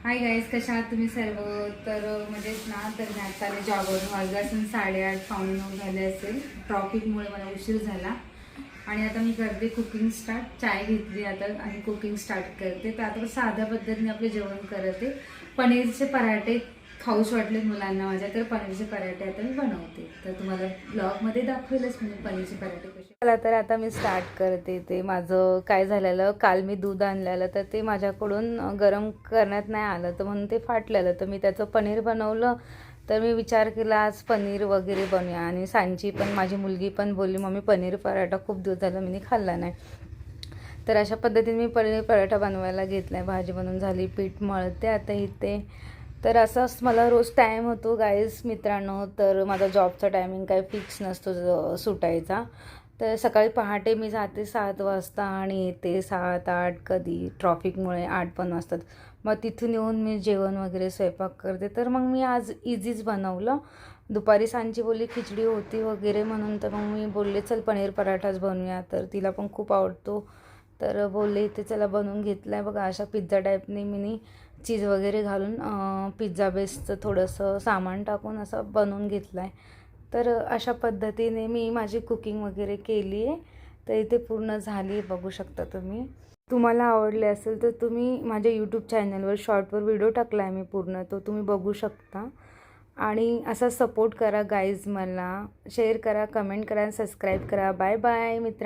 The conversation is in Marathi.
हाय गाईज, कशा आहात तुम्ही सर्व? तर मजेच ना. तर मी आता आले जॉबवरून. वाजले असून 8:30 पावणे 9 झाले असेल. ट्रॉफिकमुळे मला उशीर झाला आणि आता मी करते कुकिंग स्टार्ट. चाय घेतली आता आणि कुकिंग स्टार्ट करते. तर आता साध्या पद्धतीने आपले जेवण करते. पनीरचे पराठे खाऊच वाटले मुलांना माझ्या, तर पनीरचे पराठे आता मी बनवते. तर तुम्हाला ब्लॉगमध्ये दाखवेलच म्हणजे पनीरचे पराठे कसे. मला तर आता मी स्टार्ट करते. ते माझं काय झालेलं, काल मी दूध आणलेलं तर ते माझ्याकडून गरम करण्यात नाही आलं, तर म्हणून ते फाटलेलं. तर मी त्याचं पनीर बनवलं. तर मी विचार केला आज पनीर वगैरे बनवूया. आणि सांची पण, माझी मुलगी पण बोलली मम्मी पनीर पराठा खूप दिवस झाला मी खाल्ला नाही. तर अशा पद्धतीने मी पनीर पराठा बनवायला घेतला आहे. भाजी बनवून झाली, पीठ मळते आता इथे. तर असंच मला रोज टाईम होतो गाईज मित्रांनो. तर माझा जॉबचा टायमिंग काही फिक्स नसतो सुटायचा. तर सकाळी पहाटे मी जाते 7 वाजता आणि येते 7-8, कधी ट्रॉफिकमुळे 8 पण वाजतात. मग तिथून येऊन मी जेवण वगैरे स्वयंपाक करते. तर मग मी आज इझीच बनवलं. दुपारी सांची बोलली खिचडी होती वगैरे म्हणून, तर मग मी बोलले चल पनीर पराठाच बनवूया. तर तिला पण खूप आवडतो. तर बोलले इथे चला बनवून घेतला आहे बघा. अशा पिझ्झा टाईपने मी चीज वगैरे घालून पिझ्झा बेसचं थोडंसं सामान टाकून असं बनवून घेतलं आहे. तर अशा पद्धतीने मी माझी कुकिंग वगैरे केली आहे. तर इथे पूर्ण झाली आहे, बघू शकता तुम्ही. तुम्हाला आवडले असेल तर तुम्ही माझ्या यूट्यूब चॅनलवर शॉर्टवर व्हिडिओ टाकला आहे मी पूर्ण, तो तुम्ही बघू शकता. आणि असा सपोर्ट करा गाईज मला. शेअर करा, कमेंट करा, सबस्क्राईब करा. बाय बाय मित्र.